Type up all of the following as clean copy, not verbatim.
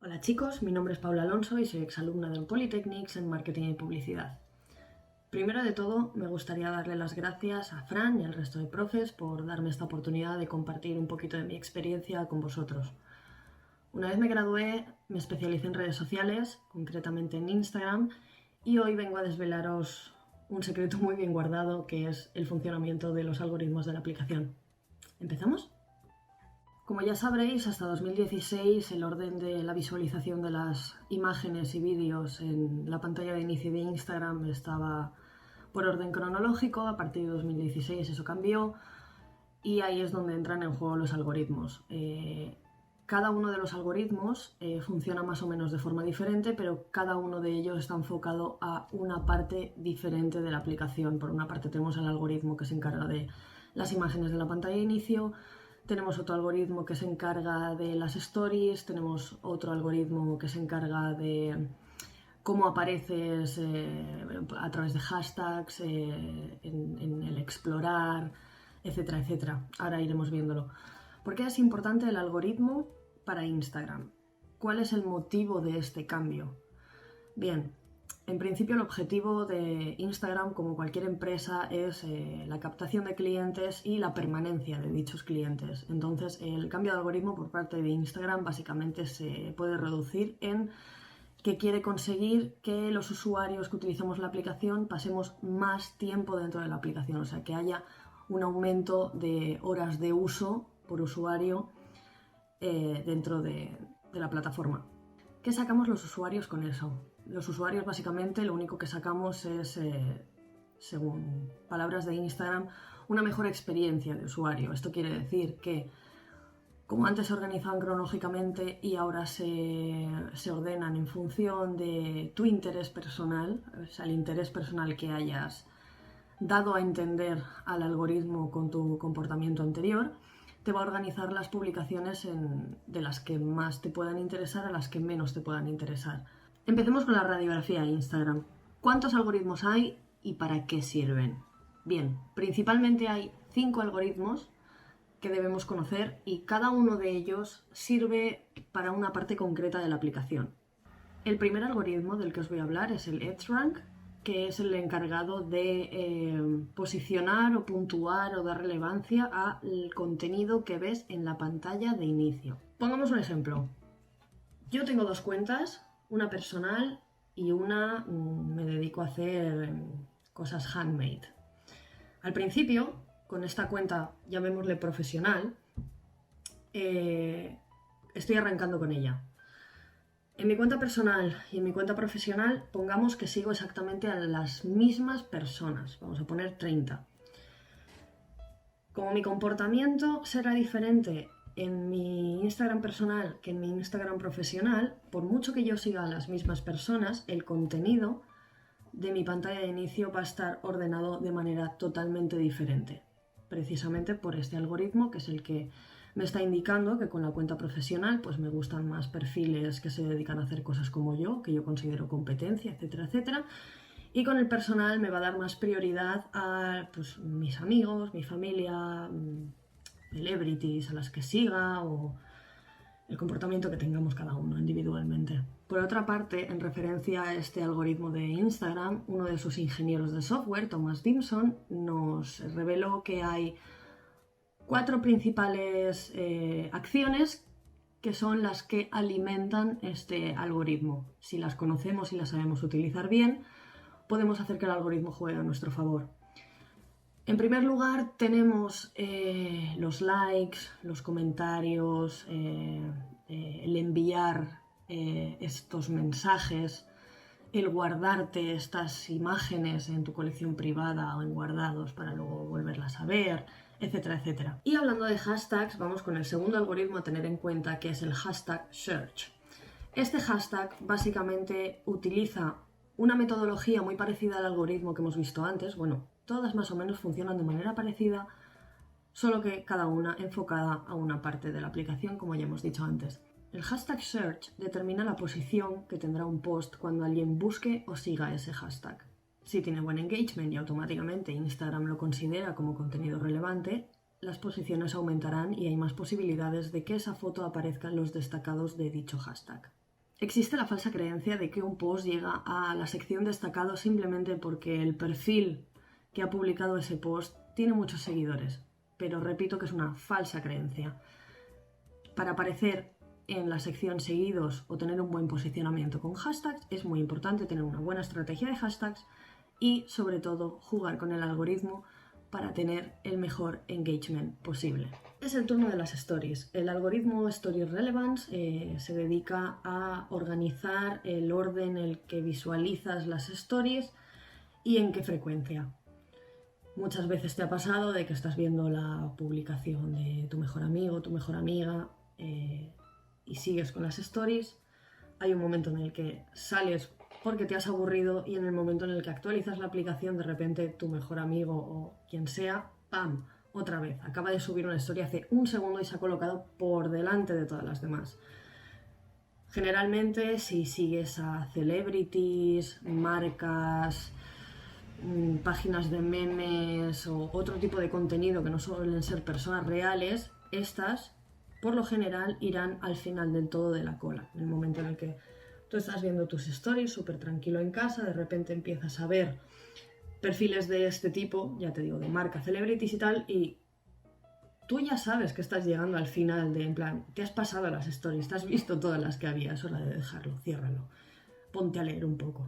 Hola chicos, mi nombre es Paula Alonso y soy exalumna del Polytechnics en Marketing y Publicidad. Primero de todo, me gustaría darle las gracias a Fran y al resto de profes por darme esta oportunidad de compartir un poquito de mi experiencia con vosotros. Una vez me gradué, me especialicé en redes sociales, concretamente en Instagram, y hoy vengo a desvelaros un secreto muy bien guardado que es el funcionamiento de los algoritmos de la aplicación. ¿Empezamos? Como ya sabréis, hasta 2016 el orden de la visualización de las imágenes y vídeos en la pantalla de inicio de Instagram estaba por orden cronológico. A partir de 2016 eso cambió y ahí es donde entran en juego los algoritmos. Cada uno de los algoritmos funciona más o menos de forma diferente, pero cada uno de ellos está enfocado a una parte diferente de la aplicación. Por una parte tenemos el algoritmo que se encarga de las imágenes de la pantalla de inicio. Tenemos otro algoritmo que se encarga de las stories, tenemos otro algoritmo que se encarga de cómo apareces a través de hashtags, en el explorar, etcétera, etcétera. Ahora iremos viéndolo. ¿Por qué es importante el algoritmo para Instagram? ¿Cuál es el motivo de este cambio? Bien, en principio el objetivo de Instagram, como cualquier empresa, es la captación de clientes y la permanencia de dichos clientes. Entonces, el cambio de algoritmo por parte de Instagram básicamente se puede reducir en que quiere conseguir que los usuarios que utilizamos la aplicación pasemos más tiempo dentro de la aplicación, o sea, que haya un aumento de horas de uso por usuario dentro de la plataforma. ¿Qué sacamos los usuarios con eso? Los usuarios básicamente lo único que sacamos es, según palabras de Instagram, una mejor experiencia de usuario. Esto quiere decir que como antes se organizaban cronológicamente y ahora se ordenan en función de tu interés personal, o sea, el interés personal que hayas dado a entender al algoritmo con tu comportamiento anterior, te va a organizar las publicaciones de las que más te puedan interesar a las que menos te puedan interesar. Empecemos con la radiografía de Instagram. ¿Cuántos algoritmos hay y para qué sirven? Bien, principalmente hay 5 algoritmos que debemos conocer y cada uno de ellos sirve para una parte concreta de la aplicación. El primer algoritmo del que os voy a hablar es el EdgeRank, que es el encargado de posicionar o puntuar o dar relevancia al contenido que ves en la pantalla de inicio. Pongamos un ejemplo. Yo tengo 2 cuentas, una personal y una me dedico a hacer cosas handmade. Al principio, con esta cuenta, llamémosle profesional, estoy arrancando con ella. En mi cuenta personal y en mi cuenta profesional, pongamos que sigo exactamente a las mismas personas. Vamos a poner 30. Como mi comportamiento será diferente en mi Instagram personal que en mi Instagram profesional, por mucho que yo siga a las mismas personas, el contenido de mi pantalla de inicio va a estar ordenado de manera totalmente diferente. Precisamente por este algoritmo, que es el que me está indicando que con la cuenta profesional pues me gustan más perfiles que se dedican a hacer cosas como yo, que yo considero competencia, etcétera, etcétera. Y con el personal me va a dar más prioridad a pues, mis amigos, mi familia, celebrities a las que siga o el comportamiento que tengamos cada uno individualmente. Por otra parte, en referencia a este algoritmo de Instagram, uno de sus ingenieros de software, Thomas Dimson, nos reveló que hay 4 principales acciones que son las que alimentan este algoritmo. Si las conocemos y las sabemos utilizar bien, podemos hacer que el algoritmo juegue a nuestro favor. En primer lugar tenemos los likes, los comentarios, el enviar estos mensajes, el guardarte estas imágenes en tu colección privada o en guardados para luego volverlas a ver, etcétera, etcétera. Y hablando de hashtags, vamos con el segundo algoritmo a tener en cuenta, que es el hashtag search. Este hashtag básicamente utiliza una metodología muy parecida al algoritmo que hemos visto antes. Bueno, todas más o menos funcionan de manera parecida, solo que cada una enfocada a una parte de la aplicación, como ya hemos dicho antes. El hashtag search determina la posición que tendrá un post cuando alguien busque o siga ese hashtag. Si tiene buen engagement y automáticamente Instagram lo considera como contenido relevante, las posiciones aumentarán y hay más posibilidades de que esa foto aparezca en los destacados de dicho hashtag. Existe la falsa creencia de que un post llega a la sección destacado simplemente porque el perfil que ha publicado ese post tiene muchos seguidores, pero repito que es una falsa creencia. Para aparecer en la sección seguidos o tener un buen posicionamiento con hashtags es muy importante tener una buena estrategia de hashtags y sobre todo jugar con el algoritmo para tener el mejor engagement posible. Es el turno de las stories. El algoritmo Story Relevance se dedica a organizar el orden en el que visualizas las stories y en qué frecuencia. Muchas veces te ha pasado de que estás viendo la publicación de tu mejor amigo, tu mejor amiga y sigues con las stories. Hay un momento en el que sales porque te has aburrido y en el momento en el que actualizas la aplicación, de repente tu mejor amigo o quien sea, ¡pam!, otra vez. Acaba de subir una historia hace un segundo y se ha colocado por delante de todas las demás. Generalmente, si sigues a celebrities, marcas, páginas de memes o otro tipo de contenido que no suelen ser personas reales, estas, por lo general, irán al final del todo de la cola. En el momento en el que tú estás viendo tus stories súper tranquilo en casa, de repente empiezas a ver perfiles de este tipo, ya te digo, de marca, celebrities y tal, y tú ya sabes que estás llegando al final en plan, te has pasado las stories, te has visto todas las que había, es hora de dejarlo, ciérralo, ponte a leer un poco.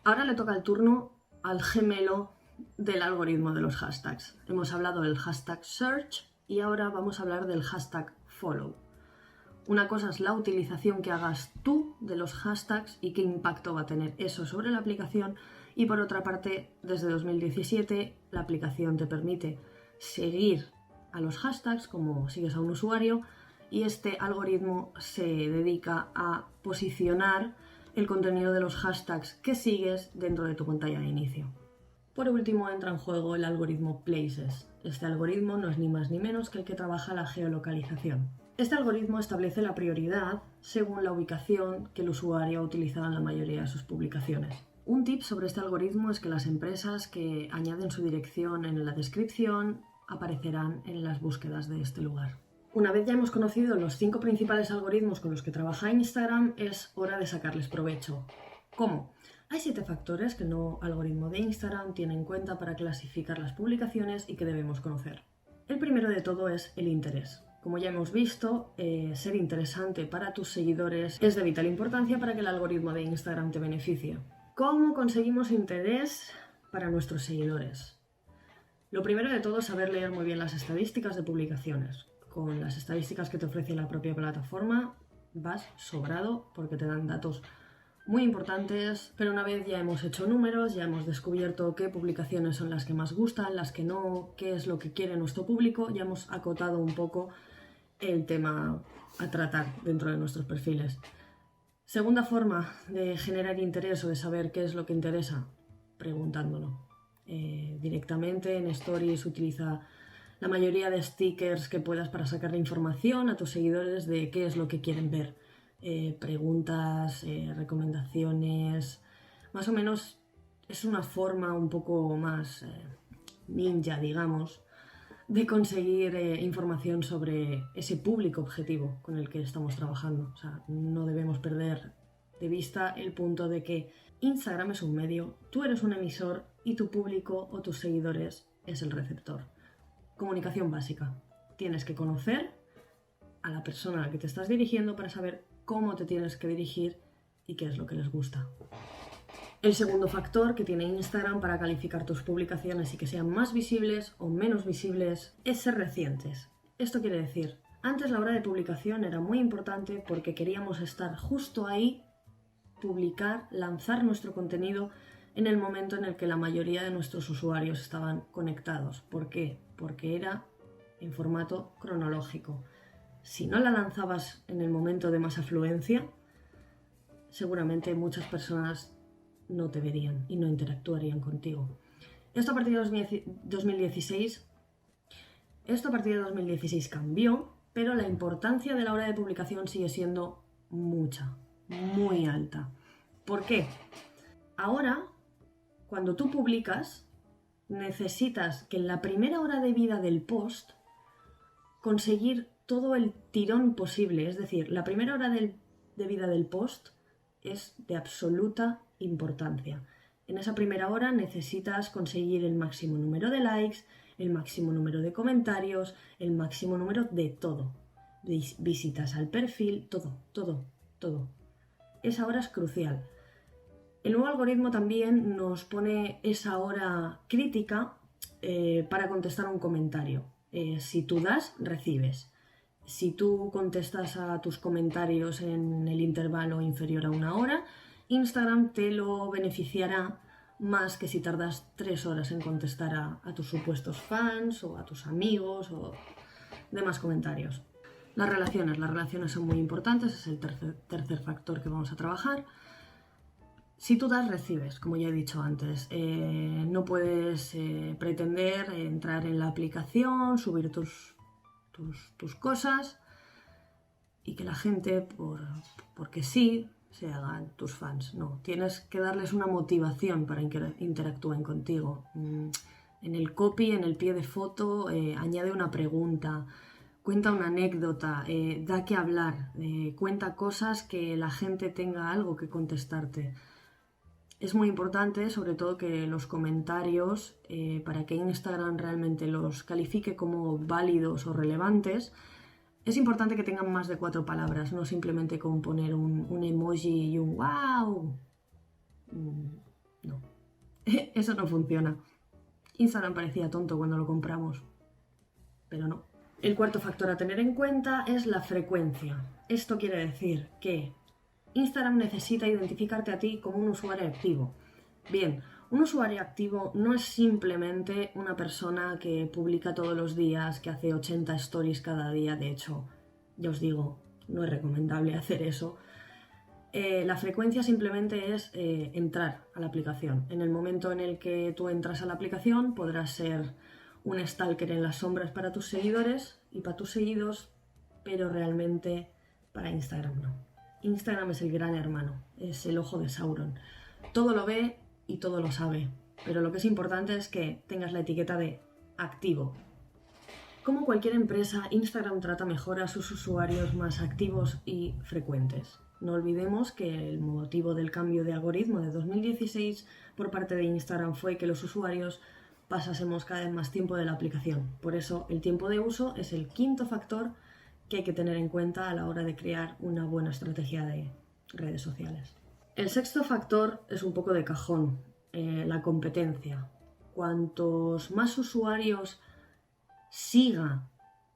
Ahora le toca el turno al gemelo del algoritmo de los hashtags. Hemos hablado del hashtag search y ahora vamos a hablar del hashtag follow. Una cosa es la utilización que hagas tú de los hashtags y qué impacto va a tener eso sobre la aplicación, y por otra parte, desde 2017 la aplicación te permite seguir a los hashtags como sigues a un usuario y este algoritmo se dedica a posicionar el contenido de los hashtags que sigues dentro de tu pantalla de inicio. Por último entra en juego el algoritmo Places. Este algoritmo no es ni más ni menos que el que trabaja la geolocalización. Este algoritmo establece la prioridad según la ubicación que el usuario ha utilizado en la mayoría de sus publicaciones. Un tip sobre este algoritmo es que las empresas que añaden su dirección en la descripción aparecerán en las búsquedas de este lugar. Una vez ya hemos conocido los 5 principales algoritmos con los que trabaja Instagram, es hora de sacarles provecho. ¿Cómo? Hay 7 factores que el nuevo algoritmo de Instagram tiene en cuenta para clasificar las publicaciones y que debemos conocer. El primero de todo es el interés. Como ya hemos visto, ser interesante para tus seguidores es de vital importancia para que el algoritmo de Instagram te beneficie. ¿Cómo conseguimos interés para nuestros seguidores? Lo primero de todo es saber leer muy bien las estadísticas de publicaciones. Con las estadísticas que te ofrece la propia plataforma vas sobrado porque te dan datos muy importantes, pero una vez ya hemos hecho números, ya hemos descubierto qué publicaciones son las que más gustan, las que no, qué es lo que quiere nuestro público, ya hemos acotado un poco el tema a tratar dentro de nuestros perfiles. Segunda forma de generar interés o de saber qué es lo que interesa, preguntándolo. Directamente en Stories utiliza la mayoría de stickers que puedas para sacarle información a tus seguidores de qué es lo que quieren ver. Preguntas, recomendaciones, más o menos es una forma un poco más ninja, digamos, de conseguir información sobre ese público objetivo con el que estamos trabajando. O sea, no debemos perder de vista el punto de que Instagram es un medio, tú eres un emisor y tu público o tus seguidores es el receptor. Comunicación básica. Tienes que conocer a la persona a la que te estás dirigiendo para saber cómo te tienes que dirigir y qué es lo que les gusta. El segundo factor que tiene Instagram para calificar tus publicaciones y que sean más visibles o menos visibles es ser recientes. Esto quiere decir, antes la hora de publicación era muy importante porque queríamos estar justo ahí, publicar, lanzar nuestro contenido en el momento en el que la mayoría de nuestros usuarios estaban conectados. ¿Por qué? Porque era en formato cronológico. Si no la lanzabas en el momento de más afluencia, seguramente muchas personas no te verían y no interactuarían contigo. Esto a partir de 2016 cambió, pero la importancia de la hora de publicación sigue siendo mucha, muy alta. ¿Por qué? Ahora, cuando tú publicas, necesitas que en la primera hora de vida del post conseguir todo el tirón posible, es decir, la primera hora del de vida del post es de absoluta importancia. En esa primera hora necesitas conseguir el máximo número de likes, el máximo número de comentarios, el máximo número de todo. Visitas al perfil, todo. Esa hora es crucial. El nuevo algoritmo también nos pone esa hora crítica para contestar un comentario. Si tú das, recibes. Si tú contestas a tus comentarios en el intervalo inferior a 1 hora, Instagram te lo beneficiará más que si tardas 3 horas en contestar a tus supuestos fans o a tus amigos o demás comentarios. Las relaciones son muy importantes, es el tercer factor que vamos a trabajar. Si tú das, recibes, como ya he dicho antes. No puedes pretender entrar en la aplicación, subir tus cosas y que la gente, porque sí, se hagan tus fans. No, tienes que darles una motivación para que interactúen contigo. En el copy, en el pie de foto, añade una pregunta, cuenta una anécdota, da que hablar, cuenta cosas que la gente tenga algo que contestarte. Es muy importante, sobre todo, que los comentarios, para que Instagram realmente los califique como válidos o relevantes, es importante que tengan más de 4 palabras, no simplemente con poner un emoji y un wow. No, eso no funciona. Instagram parecía tonto cuando lo compramos, pero no. El cuarto factor a tener en cuenta es la frecuencia. Esto quiere decir que Instagram necesita identificarte a ti como un usuario activo. Bien, un usuario activo no es simplemente una persona que publica todos los días, que hace 80 stories cada día. De hecho, ya os digo, no es recomendable hacer eso. La frecuencia simplemente es entrar a la aplicación. En el momento en el que tú entras a la aplicación podrás ser un stalker en las sombras para tus seguidores y para tus seguidos, pero realmente para Instagram no. Instagram es el gran hermano, es el ojo de Sauron. Todo lo ve y todo lo sabe, pero lo que es importante es que tengas la etiqueta de activo. Como cualquier empresa, Instagram trata mejor a sus usuarios más activos y frecuentes. No olvidemos que el motivo del cambio de algoritmo de 2016 por parte de Instagram fue que los usuarios pasásemos cada vez más tiempo de la aplicación. Por eso el tiempo de uso es el quinto factor que hay que tener en cuenta a la hora de crear una buena estrategia de redes sociales. El sexto factor es un poco de cajón, la competencia. Cuantos más usuarios siga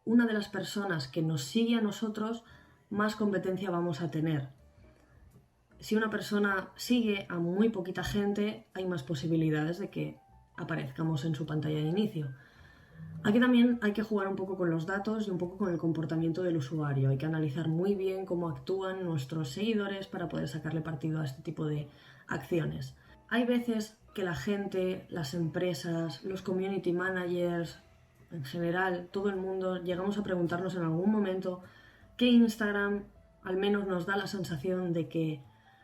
una de las personas que nos sigue a nosotros, más competencia vamos a tener. Si una persona sigue a muy poquita gente, hay más posibilidades de que aparezcamos en su pantalla de inicio. Aquí también hay que jugar un poco con los datos y un poco con el comportamiento del usuario. Hay que analizar muy bien cómo actúan nuestros seguidores para poder sacarle partido a este tipo de acciones. Hay veces que la gente, las empresas, los community managers, en general, todo el mundo, llegamos a preguntarnos en algún momento que Instagram al menos nos da la sensación de que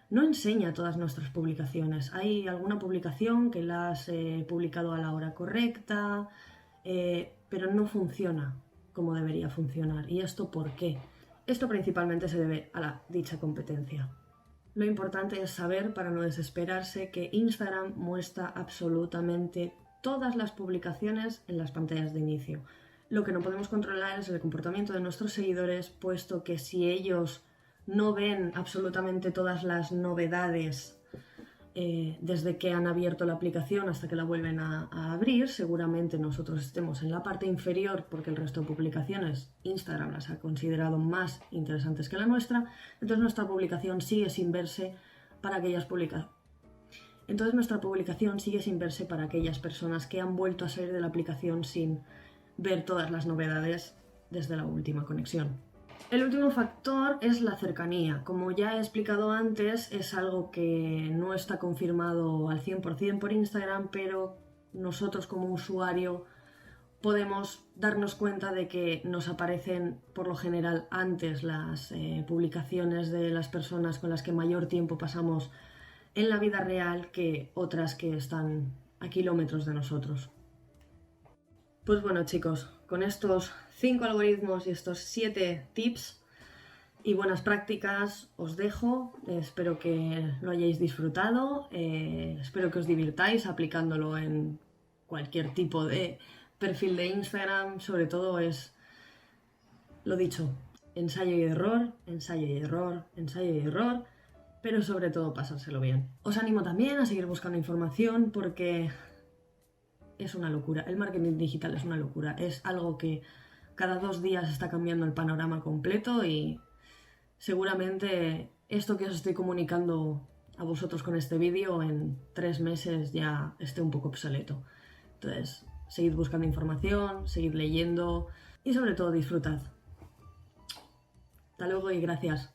no enseña todas nuestras publicaciones. Hay alguna publicación que la has publicado a la hora correcta, pero no funciona como debería funcionar. ¿Y esto por qué? Esto principalmente se debe a la dicha competencia. Lo importante es saber, para no desesperarse, que Instagram muestra absolutamente todas las publicaciones en las pantallas de inicio. Lo que no podemos controlar es el comportamiento de nuestros seguidores, puesto que si ellos no ven absolutamente todas las novedades desde que han abierto la aplicación hasta que la vuelven a abrir, seguramente nosotros estemos en la parte inferior porque el resto de publicaciones Instagram las ha considerado más interesantes que la nuestra, entonces nuestra publicación sigue sin verse para aquellas personas que han vuelto a salir de la aplicación sin ver todas las novedades desde la última conexión. El último factor es la cercanía. Como ya he explicado antes, es algo que no está confirmado al 100% por Instagram, pero nosotros como usuario podemos darnos cuenta de que nos aparecen por lo general antes las publicaciones de las personas con las que mayor tiempo pasamos en la vida real que otras que están a kilómetros de nosotros. Pues bueno, chicos, con estos 5 algoritmos y estos 7 tips y buenas prácticas os dejo. Espero que lo hayáis disfrutado, espero que os divirtáis aplicándolo en cualquier tipo de perfil de Instagram. Sobre todo es lo dicho, ensayo y error, ensayo y error, ensayo y error, pero sobre todo pasárselo bien. Os animo también a seguir buscando información porque es una locura. El marketing digital es una locura. Es algo que cada 2 días está cambiando el panorama completo y seguramente esto que os estoy comunicando a vosotros con este vídeo en 3 meses ya esté un poco obsoleto. Entonces, seguid buscando información, seguid leyendo y sobre todo disfrutad. Hasta luego y gracias.